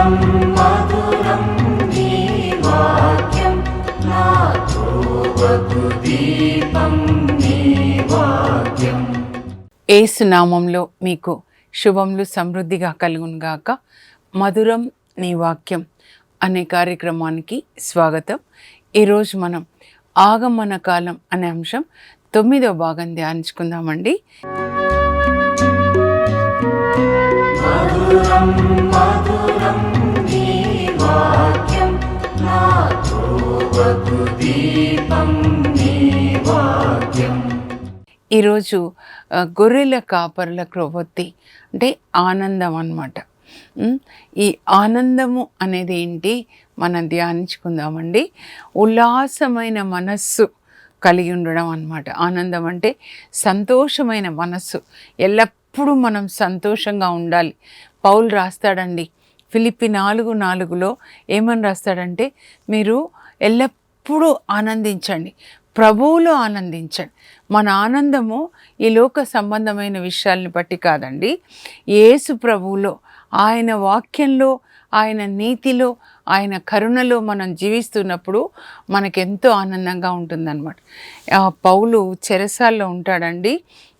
మధురం మధురం నీ వాక్యం నా త్రోవకు దీపం నీ వాక్యం. యేసు నామంలో మీకు శుభములు సమృద్ధిగా కలుగునుగాక. మధురం నీ వాక్యం అనే కార్యక్రమానికి స్వాగతం. ఈరోజు మనం ఆగమన కాలం అనే అంశం 9వ భాగం ధ్యానించుకుందామండి. మధురం మధురం నీ వాక్యం నా త్రోవకు దీపం నీ వాక్యం. ఈరోజు గొర్రెల కాపరుల క్రొవ్వొత్తి అంటే ఆనందం అన్నమాట. ఈ ఆనందము అనేది ఏంటి మనం ధ్యానించుకుందామండి. ఉల్లాసమైన మనస్సు కలిగి ఉండడం అన్నమాట. ఆనందం అంటే సంతోషమైన మనస్సు, ఎల్లప్పుడూ మనం సంతోషంగా ఉండాలి. పౌలు రాస్తాడండి ఫిలిప్పి 4:4 ఏమని రాస్తాడంటే, మీరు ఎల్లప్పుడూ ఆనందించండి, ప్రభువులో ఆనందించండి. మన ఆనందము ఈ లోక సంబంధమైన విషయాల్ని బట్టి కాదండి, యేసు ప్రభువులో, ఆయన వాక్యంలో, ఆయన నీతిలో, ఆయన కరుణలో మనం జీవిస్తున్నప్పుడు మనకెంతో ఆనందంగా ఉంటుందన్నమాట. పౌలు చెరసాల్లో ఉంటాడండి.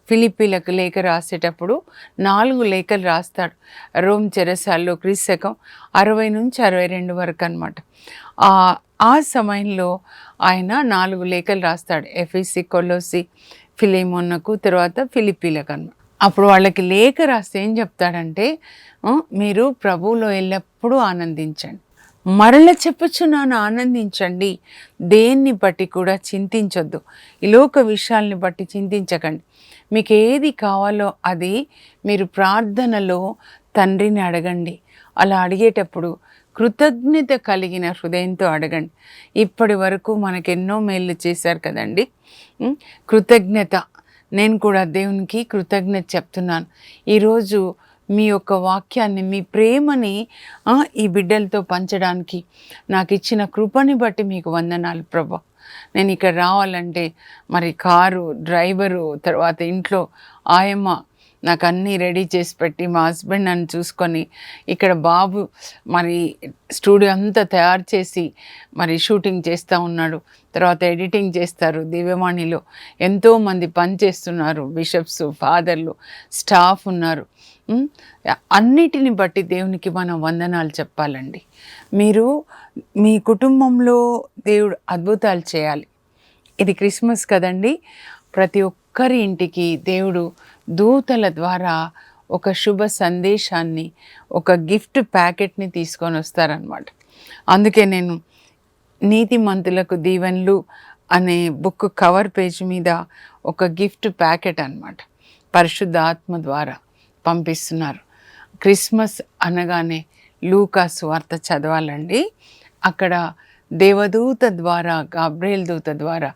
ఫిలిప్పీలకు లేఖ రాసేటప్పుడు 4 లేఖలు రాస్తాడు. రోమ్ చెరసాల్లో క్రీస్తకం 60 నుంచి 62 వరకు అనమాట. ఆ సమయంలో ఆయన 4 లేఖలు రాస్తాడు. ఎఫెసీ, కొలోసి, ఫిలేమోనుకు, తర్వాత ఫిలిప్పీలకు అన్నమాట. అప్పుడు వాళ్ళకి లేఖ రాస్తే ఏం చెప్తాడంటే, మీరు ప్రభువులో ఎల్లప్పుడూ ఆనందించండి. మరల చెప్పుచున్నాను, ఆనందించండి, దేన్ని బట్టి కూడా చింతించొద్దు. ఈ లోక విషయాల్ని బట్టి చింతించకండి. మీకు ఏది కావాలో అది మీరు ప్రార్థనలో తండ్రిని అడగండి. అలా అడిగేటప్పుడు కృతజ్ఞత కలిగిన హృదయంతో అడగండి. ఇప్పటి వరకు మనకెన్నో మేళ్ళు చేశారు కదండి. కృతజ్ఞత, నేను కూడా దేవునికి కృతజ్ఞత చెప్తున్నాను. ఈరోజు మీ యొక్క వాక్యాన్ని, మీ ప్రేమని ఈ బిడ్డలతో పంచడానికి నాకు ఇచ్చిన కృపని బట్టి మీకు వందనాలు ప్రభా. నేను ఇక్కడ రావాలంటే మరి కారు, డ్రైవరు, తర్వాత ఇంట్లో ఆయమ్మ నాకు అన్నీ రెడీ చేసి పెట్టి, మా హస్బెండ్ నన్ను చూసుకొని, ఇక్కడ బాబు మరి స్టూడియో అంతా తయారు చేసి మరి షూటింగ్ చేస్తూ ఉన్నాడు. తర్వాత ఎడిటింగ్ చేస్తారు. దివ్యవాణిలో ఎంతోమంది పని చేస్తున్నారు, బిషప్స్, ఫాదర్లు, స్టాఫ్ ఉన్నారు. అన్నిటిని బట్టి దేవునికి మనం వందనాలు చెప్పాలండి. మీరు మీ కుటుంబంలో దేవుడు అద్భుతాలు చేయాలి. ఇది క్రిస్మస్ కదండి. ప్రతి ఒక్కరి ఇంటికి దేవుడు దూతల ద్వారా ఒక శుభ సందేశాన్ని, ఒక గిఫ్ట్ ప్యాకెట్ని తీసుకొని వస్తారనమాట. అందుకే నేను నీతిమంతులకు దీవెనలు అనే బుక్ కవర్ పేజ్ మీద ఒక గిఫ్ట్ ప్యాకెట్ అన్నమాట పరిశుద్ధ ఆత్మ ద్వారా పంపిస్తున్నారు. క్రిస్మస్ అనగానే లూకా సువార్త చదవాలండి. అక్కడ దేవదూత ద్వారా, గాబ్రియేల్ దూత ద్వారా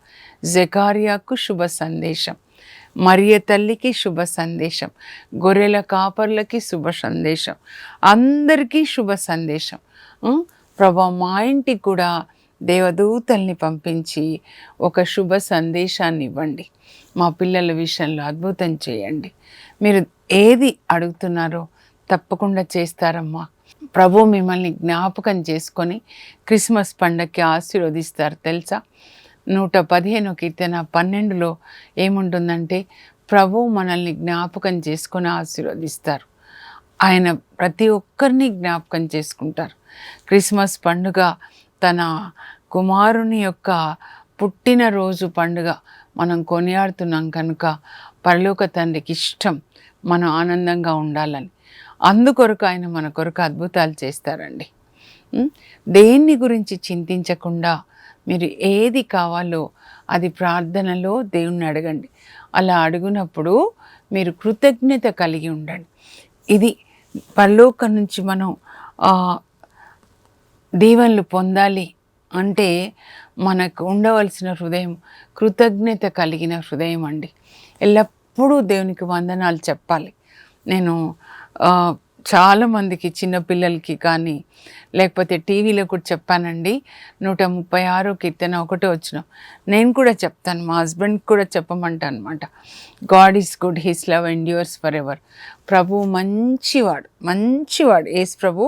జకర్యాకు శుభ సందేశం, మరియ తల్లికి శుభ సందేశం, గొర్రెల కాపర్లకి శుభ సందేశం, అందరికీ శుభ సందేశం. ప్రభా, మా ఇంటికి కూడా దేవదూతల్ని పంపించి ఒక శుభ సందేశాన్ని ఇవ్వండి. మా పిల్లల విషయంలో అద్భుతం చేయండి. మీరు ఏది అడుగుతున్నారో తప్పకుండా చేస్తారమ్మా. ప్రభు మిమ్మల్ని జ్ఞాపకం చేసుకొని క్రిస్మస్ పండగకి ఆశీర్వదిస్తారు తెలుసా. 115 కీర్తన 12 ఏముంటుందంటే, ప్రభు మనల్ని జ్ఞాపకం చేసుకొని ఆశీర్వదిస్తారు. ఆయన ప్రతి ఒక్కరిని జ్ఞాపకం చేసుకుంటారు. క్రిస్మస్ పండుగ తన కుమారుని యొక్క పుట్టినరోజు పండుగ మనం కొనియాడుతున్నాం కనుక పరలోక తండ్రికి ఇష్టం మనం ఆనందంగా ఉండాలని. అందుకొరకు ఆయన మన కొరకు అద్భుతాలు చేస్తారండి. దేన్ని గురించి చింతించకుండా మీరు ఏది కావాలో అది ప్రార్థనలో దేవుణ్ణి అడగండి. అలా అడుగునప్పుడు మీరు కృతజ్ఞత కలిగి ఉండండి. ఇది పరలోకం నుంచి మనం దీవెనలు పొందాలి అంటే మనకు ఉండవలసిన హృదయం కృతజ్ఞత కలిగిన హృదయం అండి. ఎల్లప్పుడూ దేవునికి వందనాలు చెప్పాలి. నేను చాలామందికి, చిన్నపిల్లలకి కానీ లేకపోతే టీవీలో కూడా చెప్పానండి. 136 కీర్తన 1 వచనం నేను కూడా చెప్తాను, మా హస్బెండ్కి కూడా చెప్పమంటా అనమాట. God is good, his love endures forever. ప్రభు మంచివాడు యేసు ప్రభు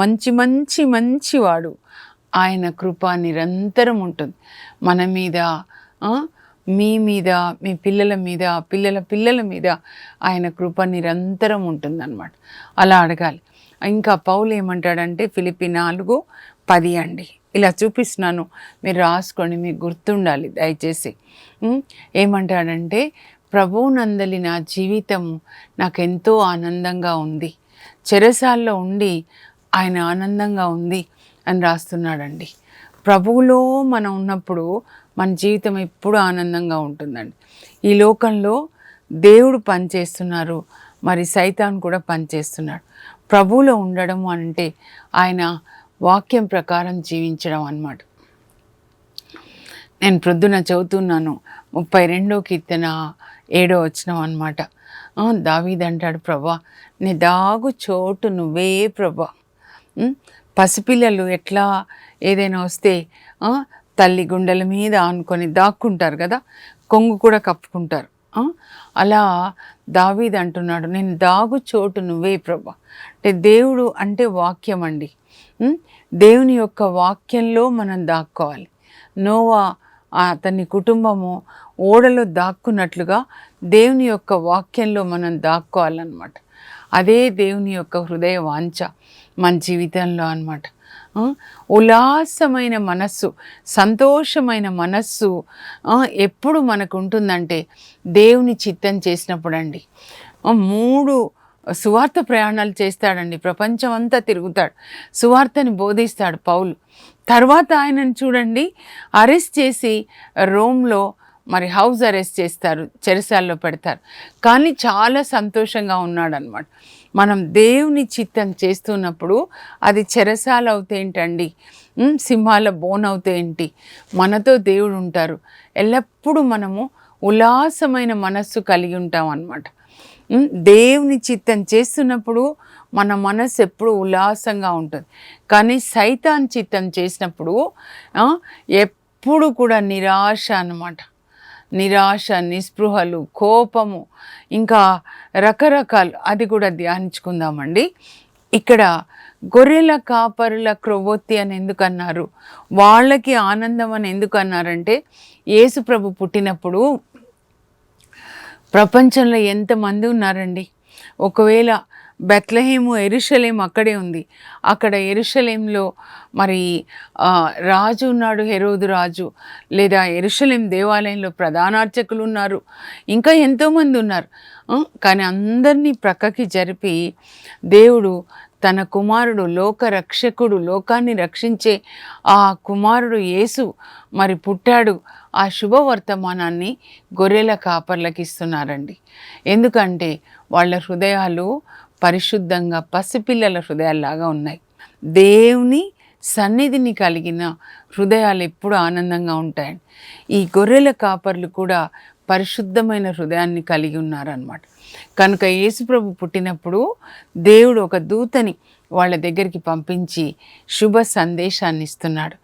మంచివాడు. ఆయన కృప నిరంతరం ఉంటుంది మన మీద, మీ మీద, మీ పిల్లల మీద, పిల్లల మీద ఆయన కృప నిరంతరం ఉంటుందన్నమాట. అలా అడగాలి. ఇంకా పౌలు ఏమంటాడంటే ఫిలిప్పీ 4:10 అండి, ఇలా చూపిస్తున్నాను, మీరు రాసుకోండి, మీకు గుర్తుండాలి దయచేసి. ఏమంటాడంటే, ప్రభువునందలి నా జీవితము నాకెంతో ఆనందంగా ఉంది, చెరసాల్లో ఉండి ఆయన ఆనందంగా ఉంది అని రాస్తున్నాడండి. ప్రభువులో మనం ఉన్నప్పుడు మన జీవితం ఎప్పుడు ఆనందంగా ఉంటుందండి. ఈ లోకంలో దేవుడు పనిచేస్తున్నారు, మరి సైతాన్ కూడా పనిచేస్తున్నాడు. ప్రభువులో ఉండడం అంటే ఆయన వాక్యం ప్రకారం జీవించడం అన్నమాట. నేను ప్రొద్దున చదువుతున్నాను 32వ కీర్తన 7వ వచనం అన్నమాట. దావీదు అంటాడు, ప్రభా నీ దాగు చోటు నువ్వే ప్రభా. పసిపిల్లలు ఎట్లా ఏదైనా వస్తే తల్లి గుండెల మీద ఆనుకొని దాక్కుంటారు కదా, కొంగు కూడా కప్పుకుంటారు. అలా దావీదు అంటున్నాడు, నేను దాగు చోటు నువ్వే ప్రభా. అంటే దేవుడు అంటే వాక్యం అండి. దేవుని యొక్క వాక్యంలో మనం దాక్కోవాలి. నోవా అతని కుటుంబము ఓడలో దాక్కున్నట్లుగా దేవుని యొక్క వాక్యంలో మనం దాక్కోవాలన్నమాట. అదే దేవుని యొక్క హృదయ వాంఛ మన జీవితంలో అన్నమాట. ఉల్లాసమైన మనస్సు, సంతోషమైన మనస్సు ఎప్పుడు మనకు ఉంటుందంటే దేవుని చిత్తం చేసినప్పుడు అండి. 3 సువార్త ప్రయాణాలు చేస్తాడండి, ప్రపంచం అంతా తిరుగుతాడు, సువార్తని బోధిస్తాడు పౌలు. తర్వాత ఆయనను చూడండి అరెస్ట్ చేసి రోమ్లో మరి హౌస్ అరెస్ట్ చేస్తారు, చెరసాల్లో పెడతారు. కానీ చాలా సంతోషంగా ఉన్నాడనమాట. మనం దేవుని చిత్తం చేస్తున్నప్పుడు అది చెరసాల అవుతే ఏంటండి, సింహాల బోన్ అవుతే ఏంటి, మనతో దేవుడు ఉంటారు. ఎల్లప్పుడూ మనము ఉల్లాసమైన మనస్సు కలిగి ఉంటాం అన్నమాట. దేవుని చిత్తం చేస్తున్నప్పుడు మన మనస్సు ఎప్పుడు ఉల్లాసంగా ఉంటుంది. కానీ సైతాన్ చిత్తం చేసినప్పుడు ఎప్పుడు కూడా నిరాశ అన్నమాట. నిరాశ, నిస్పృహలు, కోపము, ఇంకా రకరకాలు. అది కూడా ధ్యానించుకుందామండి. ఇక్కడ గొర్రెల కాపరుల క్రొవ్వొత్తి అని ఎందుకు అన్నారు, వాళ్ళకి ఆనందం అని ఎందుకు అన్నారంటే, యేసు ప్రభు పుట్టినప్పుడు ప్రపంచంలో ఎంతమంది ఉన్నారండి. ఒకవేళ బెత్లెహేము, యెరూషలేము అక్కడే ఉంది. అక్కడ యెరూషలేంలో మరి రాజు ఉన్నాడు, హెరోదు రాజు, లేదా యెరూషలేం దేవాలయంలో ప్రధానార్చకులు ఉన్నారు, ఇంకా ఎంతోమంది ఉన్నారు. కానీ అందరినీ ప్రక్కకి జరిపి దేవుడు తన కుమారుడు, లోకరక్షకుడు, లోకాన్ని రక్షించే ఆ కుమారుడు యేసు మరి పుట్టాడు. ఆ శుభవర్తమానాన్ని గొర్రెల కాపర్లకు ఇస్తున్నారండి. ఎందుకంటే వాళ్ళ హృదయాలు పరిశుద్ధంగా పసిపిల్లల హృదయాల్లాగా ఉన్నాయి. దేవుని సన్నిధిని కలిగిన హృదయాలు ఎప్పుడు ఆనందంగా ఉంటాయండి. ఈ గొర్రెల కాపర్లు కూడా పరిశుద్ధమైన హృదయాన్ని కలిగి ఉన్నారన్నమాట. కనుక యేసుప్రభు పుట్టినప్పుడు దేవుడు ఒక దూతని వాళ్ళ దగ్గరికి పంపించి శుభ సందేశాన్ని ఇస్తున్నాడు.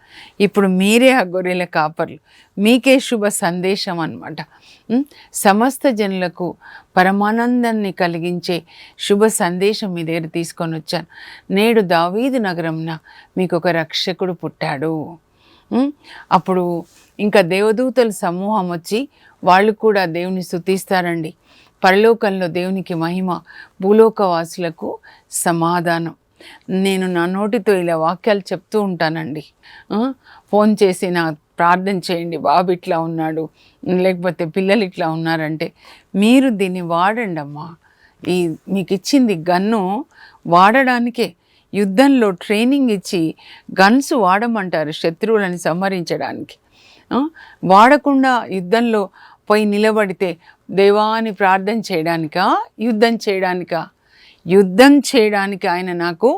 ఇప్పుడు మీరే ఆ గొర్రెల కాపర్లు, మీకే శుభ సందేశం అన్నమాట. సమస్త జనులకు పరమానందాన్ని కలిగించే శుభ సందేశం మీ దగ్గర తీసుకొని వచ్చాను. నేడు దావీదు నగరంన మీకు ఒక రక్షకుడు పుట్టాడు. అప్పుడు ఇంకా దేవదూతల సమూహం వచ్చి వాళ్ళు కూడా దేవుని స్తుతిస్తారండి. పరలోకంలో దేవునికి మహిమ, భూలోకవాసులకు సమాధానం. నేను నా నోటితో ఇలా వాక్యాలు చెప్తూ ఉంటానండి. ఫోన్ చేసి నా ప్రార్థన చేయండి, బాబు ఇట్లా ఉన్నాడు, లేకపోతే పిల్లలు ఇట్లా ఉన్నారంటే మీరు దీన్ని వాడండి అమ్మా. మీకు ఇచ్చింది గన్ను వాడడానికే. యుద్ధంలో ట్రైనింగ్ ఇచ్చి గన్స్ వాడమంటారు శత్రువులను సంహరించడానికి. వాడకుండా యుద్ధంలో పోయి నిలబడితే దేవాని ప్రార్థన చేయడానికా, యుద్ధం చేయడానికా? యుద్ధం చేయడానికి ఆయన నాకు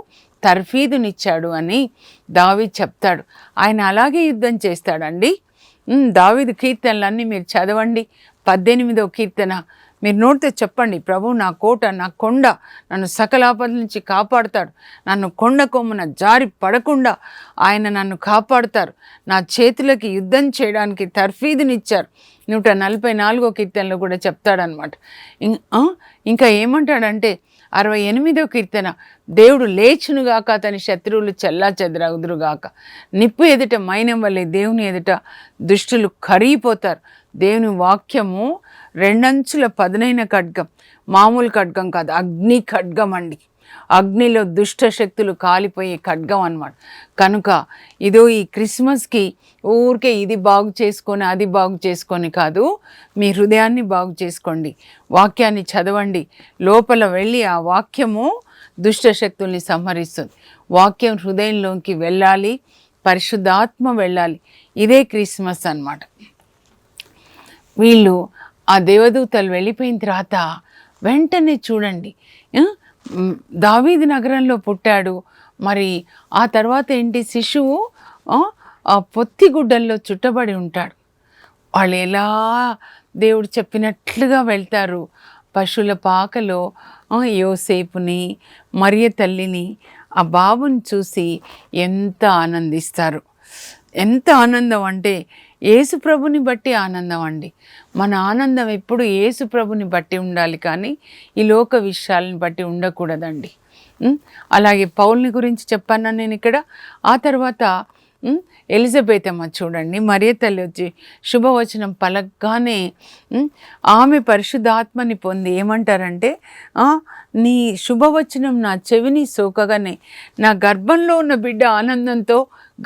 తర్ఫీదునిచ్చాడు అని దావీదు చెప్తాడు. ఆయన అలాగే యుద్ధం చేస్తాడండి. దావీదు కీర్తనలన్నీ మీరు చదవండి. 18వ కీర్తన మీరు నోటితో చెప్పండి, ప్రభు నా కోట, నా కొండ, నన్ను సకల ఆపదల నుంచి కాపాడుతాడు, నన్ను కొండ కొమ్మున జారి పడకుండా ఆయన నన్ను కాపాడుతారు, నా చేతులకి యుద్ధం చేయడానికి తర్ఫీదునిచ్చారు. 144వ కీర్తనలో కూడా చెప్తాడనమాట. ఇంకా ఏమంటాడంటే 68వ కీర్తన, దేవుడు లేచునుగాక, అతని శత్రువులు చెల్లా చెదరగుదురుగాక. నిప్పు ఎదుట మైనం వల్లే దేవుని ఎదుట దుష్టులు కరిగిపోతారు. దేవుని వాక్యము రెండంచుల పదునైన ఖడ్గం, మామూలు ఖడ్గం కాదు, అగ్ని ఖడ్గం అండి. అగ్నిలో దుష్ట శక్తులు కాలిపోయే ఖడ్గం అన్నమాట. కనుక ఇదో ఈ క్రిస్మస్కి ఊరికే ఇది బాగు చేసుకొని అది బాగు చేసుకొని కాదు, మీ హృదయాన్ని బాగు చేసుకోండి, వాక్యాన్ని చదవండి, లోపల వెళ్ళి ఆ వాక్యము దుష్ట శక్తుల్ని సంహరిస్తుంది. వాక్యం హృదయంలోకి వెళ్ళాలి, పరిశుద్ధాత్మ వెళ్ళాలి. ఇదే క్రిస్మస్ అన్నమాట. వీళ్ళు ఆ దేవదూతలు వెళ్ళిపోయిన తర్వాత వెంటనే చూడండి, దావీదు నగరంలో పుట్టాడు. మరి ఆ తర్వాత ఏంటి, శిశువు పొత్తిగుడ్డల్లో చుట్టబడి ఉంటాడు. వాళ్ళు ఎలా దేవుడు చెప్పినట్లుగా వెళ్తారు. పశువుల పాకలో యోసేపుని, మరియ తల్లిని, ఆ బాబుని చూసి ఎంత ఆనందిస్తారు. ఎంత ఆనందం అంటే యేసు ప్రభుని బట్టి ఆనందం అండి. మన ఆనందం ఎప్పుడు యేసు ప్రభుని బట్టి ఉండాలి, కానీ ఈ లోక విషయాలను బట్టి ఉండకూడదండి. అలాగే పౌల్ని గురించి చెప్పాను నేను ఇక్కడ. ఆ తర్వాత ఎలిజబెత్ అమ్మ చూడండి, మరియ తల్లి వచ్చి శుభవచనం పలకగానే ఆమె పరిశుద్ధాత్మని పొంది ఏమంటారంటే, నీ శుభవచనం నా చెవిని సోకగానే నా గర్భంలో ఉన్న బిడ్డ ఆనందంతో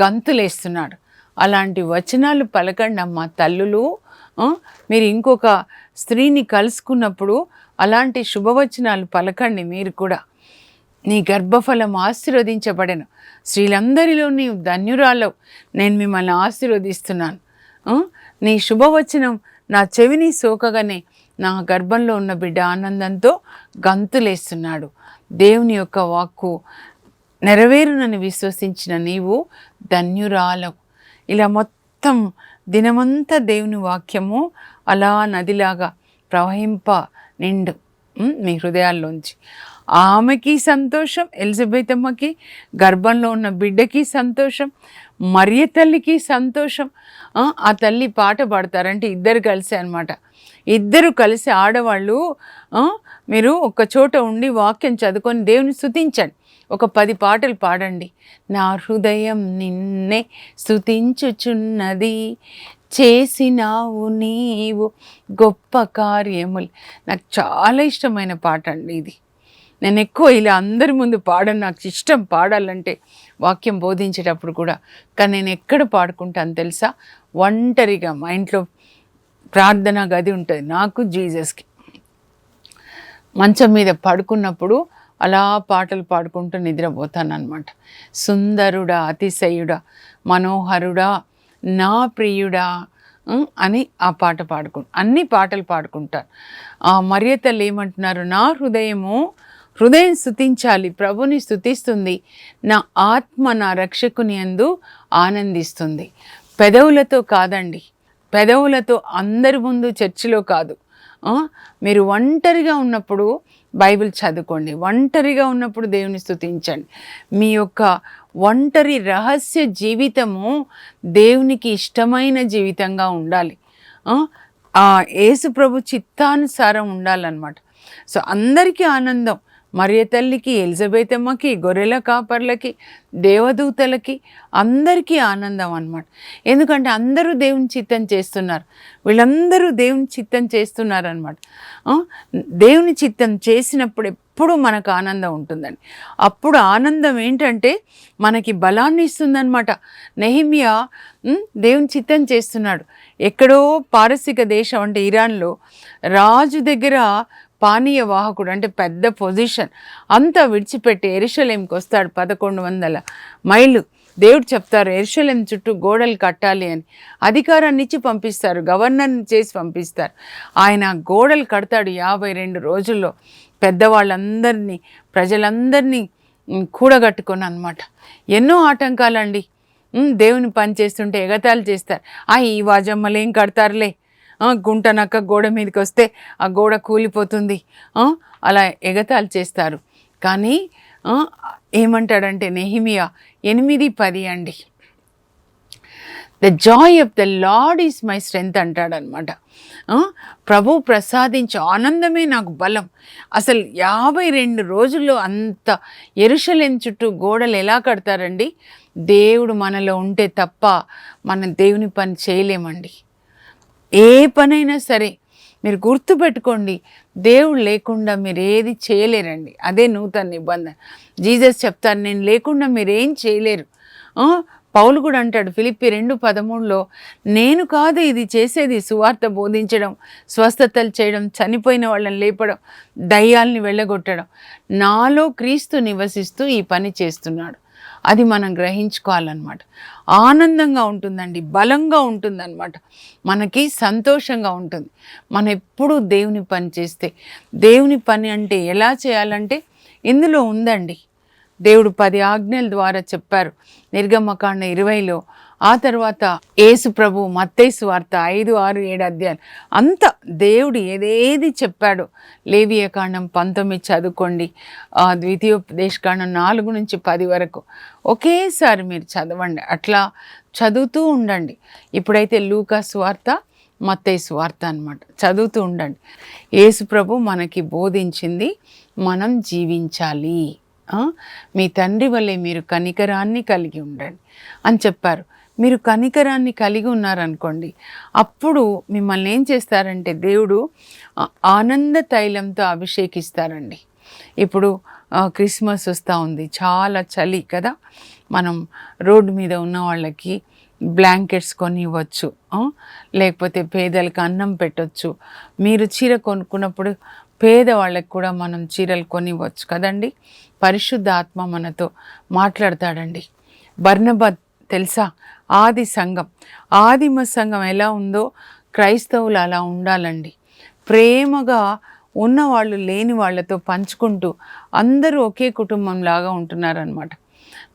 గంతులేస్తున్నాడు. అలాంటి వచనాలు పలకండి అమ్మ తల్లులు. మీరు ఇంకొక స్త్రీని కలుసుకున్నప్పుడు అలాంటి శుభవచనాలు పలకండి మీరు కూడా. నీ గర్భఫలం ఆశీర్వదించబడెను, స్త్రీలందరిలో నీవు ధన్యురాలవు, నేను మిమ్మల్ని ఆశీర్వదిస్తున్నాను. నీ శుభవచనం నా చెవిని సోకగానే నా గర్భంలో ఉన్న బిడ్డ ఆనందంతో గంతులేస్తున్నాడు. దేవుని యొక్క వాక్కు నెరవేరునని విశ్వసించిన నీవు ధన్యురాలవు. ఇలా మొత్తం దినమంతా దేవుని వాక్యము అలా నదిలాగా ప్రవహింప నిండు మీ హృదయాల్లోంచి. ఆమెకి సంతోషం, ఎలిజబెత్ అమ్మకి, గర్భంలో ఉన్న బిడ్డకి సంతోషం, మరియ తల్లికి సంతోషం. ఆ తల్లి పాట పాడతారంటే ఇద్దరు కలిసి అనమాట. ఇద్దరు కలిసి ఆడవాళ్ళు మీరు ఒక చోట ఉండి వాక్యం చదువుకొని దేవుని స్తుతించండి. ఒక 10 పాటలు పాడండి. నా హృదయం నిన్నే స్తుతించుచున్నది, చేసినావు నీవు గొప్ప కార్యములు. నాకు చాలా ఇష్టమైన పాట అండి ఇది. నేను ఎక్కువ ఇలా అందరి ముందు పాడను, నాకు ఇష్టం పాడాలంటే వాక్యం బోధించేటప్పుడు కూడా. కానీ నేను ఎక్కడ పాడుకుంటాను తెలుసా, ఒంటరిగా మా ఇంట్లో ప్రార్థనా గది ఉంటుంది నాకు, జీసస్కి. మంచం మీద పడుకున్నప్పుడు అలా పాటలు పాడుకుంటూ నిద్రపోతాను అనమాట. సుందరుడా, అతిశయుడా, మనోహరుడా, నా ప్రియుడా అని ఆ పాట అన్ని పాటలు పాడుకుంటారు. ఆ మరియ తల్లి ఏమంటున్నారు, నా హృదయం స్తుతించాలి, ప్రభుని స్తుతిస్తుంది, నా ఆత్మ నా రక్షకుని యందు ఆనందిస్తుంది. పెదవులతో కాదండి, పెదవులతో అందరి ముందు చర్చిలో కాదు. మీరు ఒంటరిగా ఉన్నప్పుడు బైబిల్ చదువుకోండి, ఒంటరిగా ఉన్నప్పుడు దేవుని స్తుతించండి. మీ యొక్క ఒంటరి రహస్య జీవితము దేవునికి ఇష్టమైన జీవితంగా ఉండాలి. యేసు ప్రభు చిత్తానుసారం ఉండాలన్నమాట. సో అందరికీ ఆనందం, మరియ తల్లికి, ఎలిజబెత్ అమ్మకి, గొర్రెల కాపర్లకి, దేవదూతలకి, అందరికీ ఆనందం అన్నమాట. ఎందుకంటే అందరూ దేవుని చిత్తం చేస్తున్నారు, వీళ్ళందరూ దేవుని చిత్తం చేస్తున్నారు అన్నమాట. దేవుని చిత్తం చేసినప్పుడు ఎప్పుడు మనకు ఆనందం ఉంటుందండి. అప్పుడు ఆనందం ఏంటంటే మనకి బలాన్ని ఇస్తుందన్నమాట. నెహెమ్యా దేవుని చిత్తం చేస్తున్నాడు. ఎక్కడో పారసీక దేశం అంటే ఇరాన్లో రాజు దగ్గర పానీయ వాహకుడు అంటే పెద్ద పొజిషన్ అంతా విడిచిపెట్టి యెరూషలేంకి వస్తాడు. 1100 మైళ్ళు. దేవుడు చెప్తారు యెరూషలేం చుట్టూ గోడలు కట్టాలి అని. అధికారాన్ని ఇచ్చి పంపిస్తారు, గవర్నర్ని చేసి పంపిస్తారు. ఆయన గోడలు కడతాడు 52 రోజుల్లో. పెద్దవాళ్ళందరినీ, ప్రజలందరినీ కూడగట్టుకొని అన్నమాట. ఎన్నో ఆటంకాలండి. దేవుని పని చేస్తుంటే ఎగతాళి చేస్తారు. ఈ వాజమ్మలు ఏం కడతారులే, గుంట నక్క గోడ మీదకి వస్తే ఆ గోడ కూలిపోతుంది, అలా ఎగతాళి చేస్తారు. కానీ ఏమంటాడంటే నెహిమియా 8:10 అండి, the Joy of the lord is my strength అంటాడనమాట. ప్రభు ప్రసాదించే ఆనందమే నాకు బలం. అసలు 52 రోజుల్లో అంత యెరూషలేము చుట్టూ గోడలు ఎలా కడతారండి? దేవుడు మనలో ఉంటే తప్ప మనం దేవుని పని చేయలేమండి. ఏ పనైనా సరే మీరు గుర్తుపెట్టుకోండి, దేవుడు లేకుండా మీరు ఏది చేయలేరండి. అదే నూతన నిబంధన. జీసస్ చెప్తారు, నేను లేకుండా మీరేం చేయలేరు. పౌలు కూడా అంటాడు ఫిలిప్పి 2:13లో, నేను కాదు ఇది చేసేది, సువార్త బోధించడం, స్వస్థతలు చేయడం, చనిపోయిన వాళ్ళని లేపడం, దయ్యాల్ని వెళ్ళగొట్టడం. నాలో క్రీస్తు నివసిస్తూ ఈ పని చేస్తున్నాడు. అది మనం గ్రహించుకోవాలన్నమాట. ఆనందంగా ఉంటుందండి, బలంగా ఉంటుందన్నమాట, మనకి సంతోషంగా ఉంటుంది. మనం ఎప్పుడూ దేవుని పని చేస్తే. దేవుని పని అంటే ఎలా చేయాలంటే ఇందులో ఉందండి. దేవుడు 10 ఆజ్ఞల ద్వారా చెప్పారు నిర్గమకాండ 20లో. ఆ తర్వాత యేసు ప్రభు మత్తయి సువార్త 5, 6, 7 అధ్యాయాలు అంతా దేవుడు ఏదేది చెప్పాడో. లేవియకాండం 19 చదువుకోండి, ద్వితీయోపదేశకాండం 4 నుంచి 10 వరకు ఒకేసారి మీరు చదవండి. అట్లా చదువుతూ ఉండండి. ఇప్పుడైతే లూకా సువార్త, మత్తయి సువార్త అన్నమాట, చదువుతూ ఉండండి. యేసు ప్రభు మనకి బోధించింది మనం జీవించాలి. మీ తండ్రి వల్లే మీరు కనికరాన్ని కలిగి ఉండండి అని చెప్పారు. మీరు కనికరాన్ని కలిగి ఉన్నారనుకోండి, అప్పుడు మిమ్మల్ని ఏం చేస్తారంటే దేవుడు ఆనంద తైలంతో అభిషేకిస్తారండి. ఇప్పుడు క్రిస్మస్ వస్తూ ఉంది, చాలా చలి కదా. మనం రోడ్డు మీద ఉన్న వాళ్ళకి బ్లాంకెట్స్ కొని ఇవ్వచ్చు, లేకపోతే పేదలకు అన్నం పెట్టవచ్చు. మీరు చీర కొనుక్కున్నప్పుడు పేదవాళ్ళకి కూడా మనం చీరలు కొనివ్వచ్చు కదండి. పరిశుద్ధ ఆత్మ మనతో మాట్లాడతాడండి. బర్నబా తెలుసా, ఆది సంఘం, ఆదిమ సంఘం ఎలా ఉందో క్రైస్తవులు అలా ఉండాలండి. ప్రేమగా ఉన్నవాళ్ళు లేని వాళ్ళతో పంచుకుంటూ అందరూ ఒకే కుటుంబం లాగా ఉంటున్నారనమాట.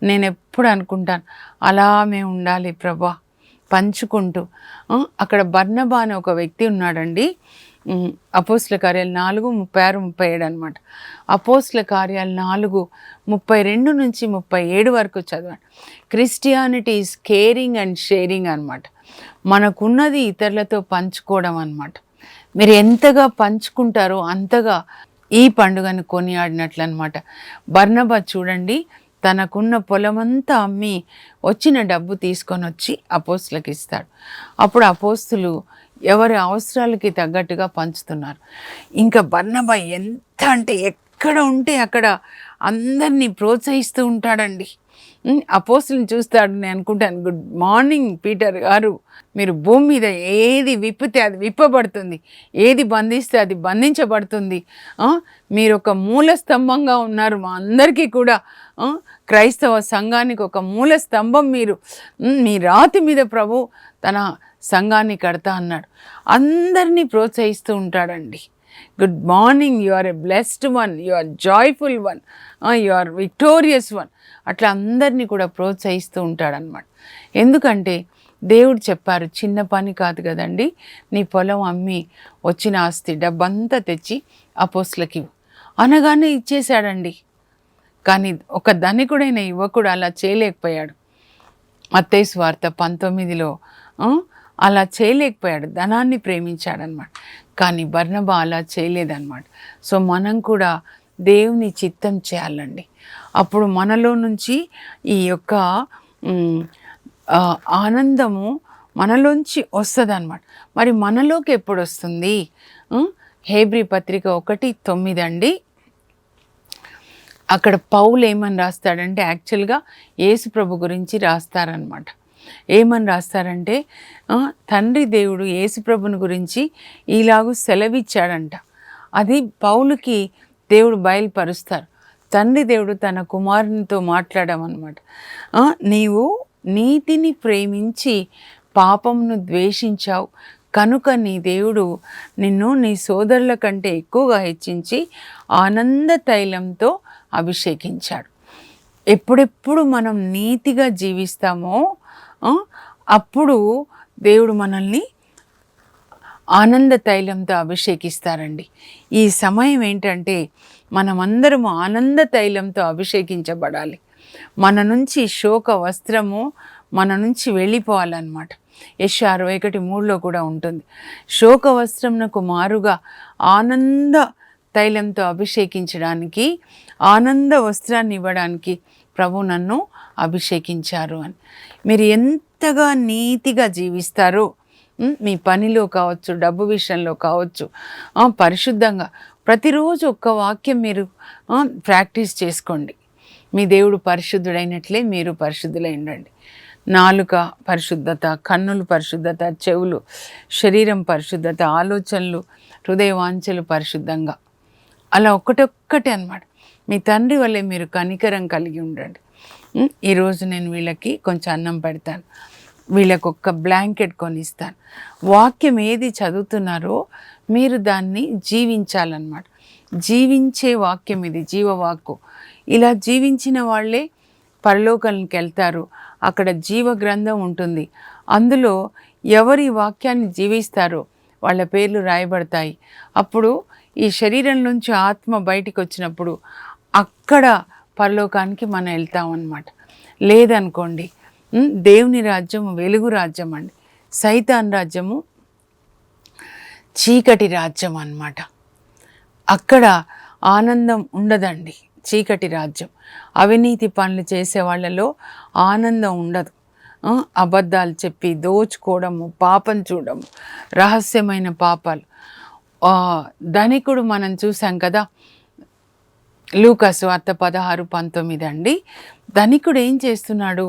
నేను ఎప్పుడు అనుకుంటాను, అలా మేము ఉండాలి ప్రభా, పంచుకుంటూ. అక్కడ బర్నబా అనే ఒక వ్యక్తి ఉన్నాడండి. అపోస్తుల కార్యాలు 4:36-37 అనమాట. అపోస్తుల కార్యాలు 4:32 నుంచి 37 వరకు చదవండి. Christianity is caring and sharing అనమాట. మనకున్నది ఇతరులతో పంచుకోవడం అనమాట. మీరు ఎంతగా పంచుకుంటారో అంతగా ఈ పండుగను కొనియాడినట్లు అనమాట. బర్నబా చూడండి, తనకున్న పొలమంతా అమ్మి వచ్చిన డబ్బు తీసుకొని వచ్చి అపోస్తులకు ఇస్తాడు. అప్పుడు అపోస్తులు ఎవరి అవసరాలకి తగ్గట్టుగా పంచుతున్నారు. ఇంకా బర్నబా ఎంత అంటే ఎక్కడ ఉంటే అక్కడ అందరినీ ప్రోత్సహిస్తూ ఉంటాడండి. అపోస్తులను చూస్తాడు. నేను అనుకుంటాను, గుడ్ మార్నింగ్ పీటర్ గారు, మీరు భూమి మీద ఏది విప్పితే అది విప్పబడుతుంది, ఏది బంధిస్తే అది బంధించబడుతుంది. మీరు ఒక మూల స్తంభంగా ఉన్నారు మా అందరికీ కూడా. క్రైస్తవ సంఘానికి ఒక మూల స్తంభం మీరు. మీ రాతి మీద ప్రభు తన సంఘాన్ని కడతా అన్నాడు. అందరినీ ప్రోత్సహిస్తూ ఉంటాడండి. Good morning, you are a blessed one, you are joyful one, you are victorious one. అట్లా అందరినీ కూడా ప్రోత్సహిస్తూ ఉంటాడనమాట. ఎందుకంటే దేవుడు చెప్పారు, చిన్న పని కాదు కదండి, నీ పొలం అమ్మి వచ్చిన ఆస్తి డబ్బంతా తెచ్చి అపోస్తులకి అనగానే ఇచ్చేశాడండి. కానీ ఒక ధనికుడైన యువకుడు అలా చేయలేకపోయాడు. మత్తయి సువార్త 19లో అలా చేయలేకపోయాడు, ధనాన్ని ప్రేమించాడనమాట. కానీ బర్నబా అలా చేయలేదన్నమాట. సో మనం కూడా దేవుని చిత్తం చేయాలండి. అప్పుడు మనలో నుంచి ఈ యొక్క ఆనందము మనలోంచి వస్తుంది అన్నమాట. మరి మనలోకి ఎప్పుడు వస్తుంది? హెబ్రీ పత్రిక 1:9 అండి. అక్కడ పౌలు ఏమని రాస్తాడంటే, యాక్చువల్గా యేసు ప్రభు గురించి రాస్తారనమాట. ఏమని రాస్తారంటే, తండ్రి దేవుడు యేసు ప్రభుని గురించి ఇలాగూ సెలవిచ్చాడంట. అది పౌలుకి దేవుడు బయలుపరుస్తారు. తండ్రి దేవుడు తన కుమారునితో మాట్లాడమన్నమాట. నీవు నీతిని ప్రేమించి పాపంను ద్వేషించావు కనుక నీ దేవుడు నిన్ను నీ సోదరుల కంటే ఎక్కువగా హెచ్చించి ఆనంద తైలంతో అభిషేకించాడు. ఎప్పుడెప్పుడు మనం నీతిగా జీవిస్తామో అప్పుడు దేవుడు మనల్ని ఆనంద తైలంతో అభిషేకిస్తారండి. ఈ సమయం ఏంటంటే మనమందరము ఆనంద తైలంతో అభిషేకించబడాలి. మన నుంచి శోక వస్త్రము మన నుంచి వెళ్ళిపోవాలన్నమాట. యెషయా 61:3 కూడా ఉంటుంది. శోక వస్త్రమునకు మారుగా ఆనంద తైలంతో అభిషేకించడానికి, ఆనంద వస్త్రాన్ని ఇవ్వడానికి ప్రభు నన్ను అభిషేకించారు అని. మీరు ఎంతగా నీతిగా జీవిస్తారో, మీ పనిలో కావచ్చు, డబ్బు విషయంలో కావచ్చు, పరిశుద్ధంగా ప్రతిరోజు ఒక్క వాక్యం మీరు ప్రాక్టీస్ చేసుకోండి. మీ దేవుడు పరిశుద్ధుడైనట్లే మీరు పరిశుద్ధులై ఉండండి. నాలుక పరిశుద్ధత, కన్నులు పరిశుద్ధత, చెవులు, శరీరం పరిశుద్ధత, ఆలోచనలు, హృదయ వాంఛలు పరిశుద్ధంగా, అలా ఒక్కటొక్కటి అన్నమాట. మీ తండ్రి వల్లే మీరు కనికరం కలిగి ఉండండి. ఈరోజు నేను వీళ్ళకి కొంచెం అన్నం పెడతాను, వీళ్ళకు ఒక్క బ్లాంకెట్ కొనిస్తాను. వాక్యం ఏది చదువుతున్నారో మీరు దాన్ని జీవించాలన్నమాట. జీవించే వాక్యం ఇది, జీవవాక్కు. ఇలా జీవించిన వాళ్ళే పరలోకానికి వెళ్తారు. అక్కడ జీవ గ్రంథం ఉంటుంది. అందులో ఎవరి వాక్యాన్ని జీవిస్తారో వాళ్ళ పేర్లు రాయబడతాయి. అప్పుడు ఈ శరీరం నుంచి ఆత్మ బయటికి వచ్చినప్పుడు అక్కడ పరలోకానికి మనం వెళ్తామన్నమాట. లేదనుకోండి, దేవుని రాజ్యము వెలుగు రాజ్యం అండి, సైతాన్ రాజ్యము చీకటి రాజ్యం అన్నమాట. అక్కడ ఆనందం ఉండదండి. చీకటి రాజ్యం, అవినీతి పనులు చేసే వాళ్ళలో ఆనందం ఉండదు. అబద్ధాలు చెప్పి దోచుకోవడము, పాపం చూడము, రహస్యమైన పాపాలు. ధనికుడు మనం చూసాం కదా, లూకాసు వార్త 16:19 అండి. ధనికుడు ఏం చేస్తున్నాడు?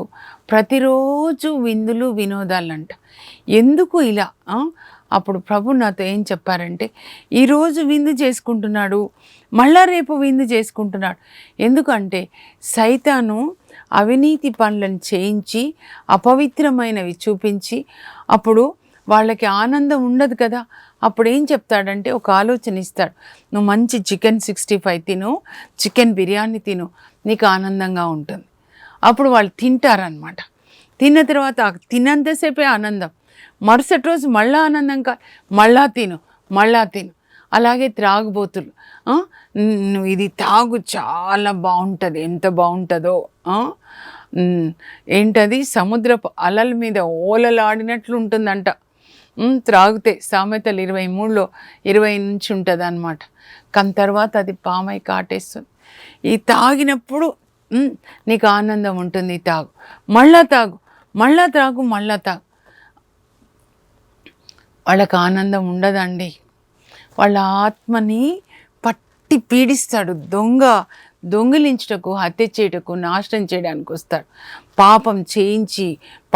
ప్రతిరోజు విందులు వినోదాలంట. ఎందుకు ఇలా? అప్పుడు ప్రభు నాతో ఏం చెప్పారంటే, ఈరోజు విందు చేసుకుంటున్నాడు, మళ్ళా రేపు విందు చేసుకుంటున్నాడు. ఎందుకంటే సైతాను అవినీతి పనులను చేయించి అపవిత్రమైనవి చూపించి అప్పుడు వాళ్ళకి ఆనందం ఉండదు కదా. అప్పుడు ఏం చెప్తాడంటే ఒక ఆలోచన ఇస్తాడు, నువ్వు మంచి చికెన్ 65 తిను, చికెన్ బిర్యానీ తిను, నీకు ఆనందంగా ఉంటుంది. అప్పుడు వాళ్ళు తింటారనమాట. తిన్న తర్వాత తిన్నంతసేపే ఆనందం, మరుసటి రోజు మళ్ళా ఆనందం మళ్ళా తిను. అలాగే త్రాగుబోతులు, నువ్వు ఇది తాగు, చాలా బాగుంటుంది, ఎంత బాగుంటుందో, ఏంటది సముద్రపు అలల మీద ఓలలాడినట్లు ఉంటుందంట త్రాగితే. సామెతలు 23:20 నుంచి ఉంటుంది అన్నమాట. కానీ తర్వాత అది పామై కాటేస్తుంది. ఈ తాగినప్పుడు నీకు ఆనందం ఉంటుంది, తాగు, మళ్ళా తాగు. వాళ్ళకి ఆనందం ఉండదండి. వాళ్ళ ఆత్మని పట్టి పీడిస్తాడు. దొంగిలించుటకు, హత్య చేయటకు, నాశనం చేయడానికి వస్తాడు. పాపం చేయించి,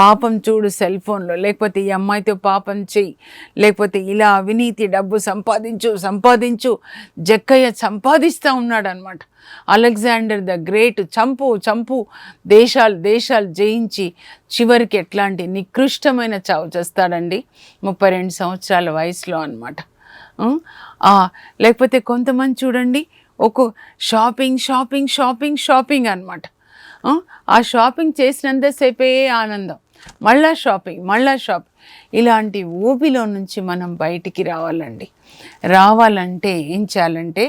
పాపం చూడు సెల్ ఫోన్లో, లేకపోతే ఈ అమ్మాయితో పాపం చేయి, లేకపోతే ఇలా అవినీతి డబ్బు సంపాదించు. జక్కయ్య సంపాదిస్తూ ఉన్నాడు అనమాట. అలెగ్జాండర్ ద గ్రేట్ చంపు దేశాలు జయించి చివరికి ఎట్లాంటి నికృష్టమైన చావు చేస్తాడండి 32 సంవత్సరాల వయసులో అనమాట. లేకపోతే కొంతమంది చూడండి, షాపింగ్ అనమాట. ఆ షాపింగ్ చేసినంతసేపే ఆనందం, మళ్ళా షాపింగ్. ఇలాంటి ఊబిలో నుంచి మనం బయటికి రావాలంటే ఏం చేయాలంటే,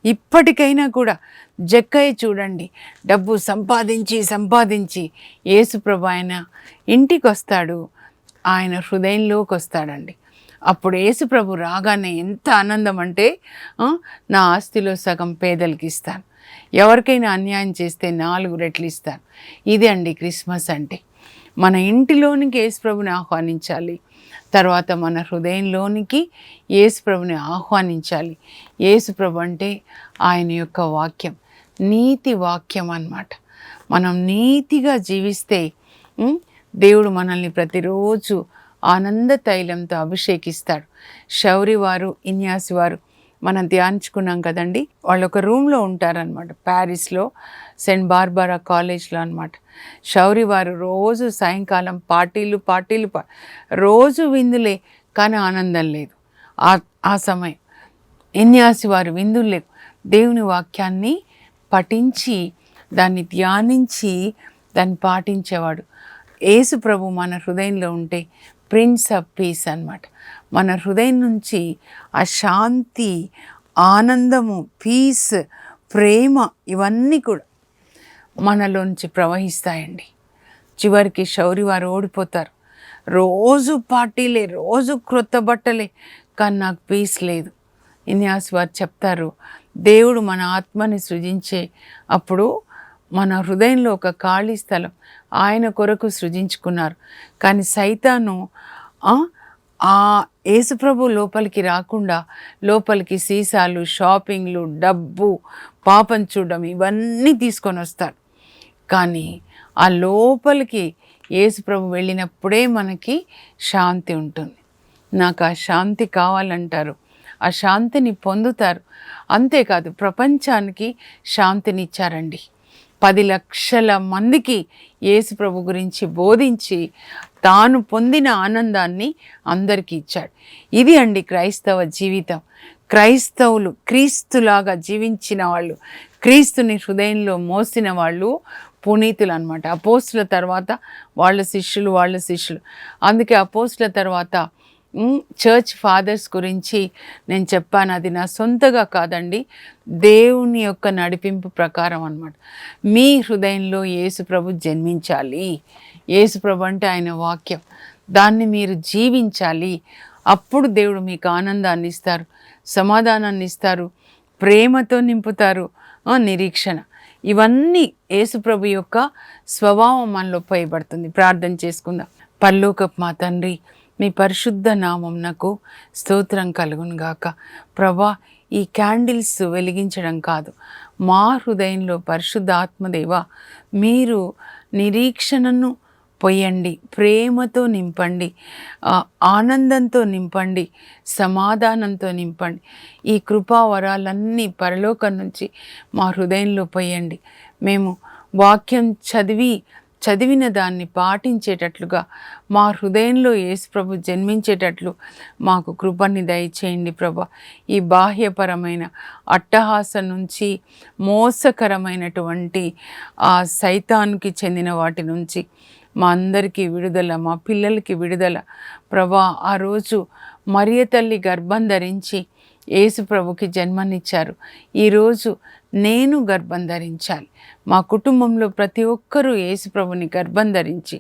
ఇప్పటికైనా కూడా జక్కయ్య చూడండి, డబ్బు సంపాదించి యేసుప్రభు ఆయన ఇంటికి వస్తాడు, ఆయన హృదయంలోకి వస్తాడండి. అప్పుడు యేసుప్రభు రాగానే ఎంత ఆనందం అంటే, నా ఆస్తిలో సగం పేదలకి ఇస్తాను, ఎవరికైనా అన్యాయం చేస్తే 4 రెట్లు ఇస్తాను. ఇదే అండి క్రిస్మస్ అంటే. మన ఇంటిలోనికి యేసుప్రభుని ఆహ్వానించాలి, తర్వాత మన హృదయంలోనికి యేసుప్రభుని ఆహ్వానించాలి. యేసుప్రభు అంటే ఆయన యొక్క వాక్యం, నీతి వాక్యం అన్నమాట. మనం నీతిగా జీవిస్తే దేవుడు మనల్ని ప్రతిరోజు ఆనంద తైలంతో అభిషేకిస్తాడు. శౌరి వారు, ఇన్యాసి వారు మనం ధ్యానించుకున్నాం కదండి. వాళ్ళు ఒక రూమ్లో ఉంటారనమాట, ప్యారిస్లో సెయింట్ బార్బరా కాలేజ్లో అనమాట. శౌరి వారు రోజు సాయంకాలం పార్టీలు రోజు విందులే, కానీ ఆనందం లేదు ఆ సమయం. ఇన్యాసి వారు విందులు లేవు, దేవుని వాక్యాన్ని పఠించి దాన్ని ధ్యానించి దాన్ని పాటించేవాడు. యేసు ప్రభు మన హృదయంలో ఉంటే ప్రిన్స్ ఆఫ్ పీస్ అన్నమాట. మన హృదయం నుంచి ఆ శాంతి, ఆనందము, పీస్, ప్రేమ ఇవన్నీ కూడా మనలోంచి ప్రవహిస్తాయండి. చివరికి శౌరి వారు ఓడిపోతారు. రోజు పార్టీలే, రోజు క్రొత్త బట్టలే, కానీ నాకు పీస్ లేదు. ఇన్యాస్ వారు చెప్తారు, దేవుడు మన ఆత్మని సృజించే అప్పుడు మన హృదయంలో ఒక ఖాళీ స్థలం ఆయన కొరకు సృజించుకున్నారు. కానీ సైతాను ఆ యేసుప్రభు లోపలికి రాకుండా లోపలికి సీసాలు, షాపింగ్లు, డబ్బు, పాపం చూడడం ఇవన్నీ తీసుకొని వస్తారు. కానీ ఆ లోపలికి యేసుప్రభు వెళ్ళినప్పుడే మనకి శాంతి ఉంటుంది. నాకు ఆ శాంతి కావాలంటారు, ఆ శాంతిని పొందుతారు. అంతేకాదు ప్రపంచానికి శాంతినిచ్చారండి. 10 లక్షల మందికి యేసుప్రభు గురించి బోధించి తాను పొందిన ఆనందాన్ని అందరికీ ఇచ్చాడు. ఇది అండి క్రైస్తవ జీవితం. క్రైస్తవులు క్రీస్తులాగా జీవించిన వాళ్ళు, క్రీస్తుని హృదయంలో మోసిన వాళ్ళు పునీతులు అనమాట. అపోస్తుల తర్వాత వాళ్ళ శిష్యులు. అందుకే అపోస్తుల తర్వాత చర్చ్ ఫాదర్స్ గురించి నేను చెప్పాను. అది నా సొంతగా కాదండి, దేవుని యొక్క నడిపింపు ప్రకారం అన్నమాట. మీ హృదయంలో యేసుప్రభు జన్మించాలి. యేసుప్రభు అంటే ఆయన వాక్యం, దాన్ని మీరు జీవించాలి. అప్పుడు దేవుడు మీకు ఆనందాన్ని ఇస్తారు, సమాధానాన్ని ఇస్తారు, ప్రేమతో నింపుతారు, నిరీక్షణ. ఇవన్నీ యేసుప్రభు యొక్క స్వభావం మనలో పోయబడుతుంది. ప్రార్థన చేసుకుందాం. పరలోకపు మా తండ్రి, మీ పరిశుద్ధ నామమునకు స్తోత్రం కలుగును గాక. ప్రభా, ఈ క్యాండిల్స్ వెలిగించడం కాదు, మా హృదయంలో పరిశుద్ధ ఆత్మదేవ మీరు నిరీక్షణను పొయ్యండి, ప్రేమతో నింపండి, ఆనందంతో నింపండి, సమాధానంతో నింపండి. ఈ కృపావరాలన్నీ పరలోకం నుంచి మా హృదయంలో పొయ్యండి. మేము వాక్యం చదివిన దాన్ని పాటించేటట్లుగా మా హృదయంలో యేసుప్రభు జన్మించేటట్లు మాకు కృపని దయచేయండి ప్రభా. ఈ బాహ్యపరమైన అట్టహాసం నుంచి, మోసకరమైనటువంటి ఆ సైతానికి చెందిన వాటి నుంచి మా అందరికీ విడుదల, మా పిల్లలకి విడుదల ప్రభా. ఆ రోజు మరియ తల్లి గర్భం ధరించి యేసుప్రభుకి జన్మనిచ్చారు. ఈరోజు నేను గర్భం ధరించాలి. మా కుటుంబంలో ప్రతి ఒక్కరూ యేసుప్రభుని గర్భం ధరించి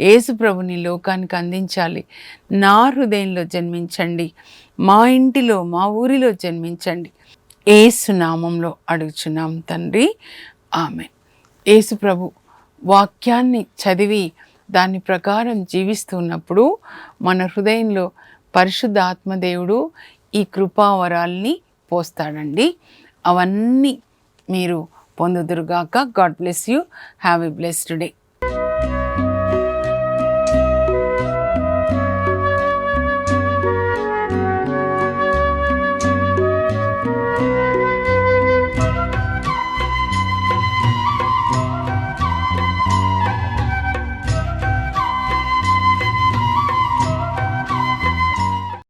యేసుప్రభుని లోకానికి అందించాలి. నా హృదయంలో జన్మించండి, మా ఇంటిలో, మా ఊరిలో జన్మించండి. యేసు నామంలో అడుగుచున్నాం తండ్రి, ఆమేన్. యేసుప్రభు వాక్యాన్ని చదివి దాని ప్రకారం జీవిస్తున్నప్పుడు మన హృదయంలో పరిశుద్ధ ఆత్మదేవుడు ఈ కృపావరాల్ని పోస్తాడండి. అవన్నీ మీరు పొందుదురుగాక. God bless you. Have a blessed day.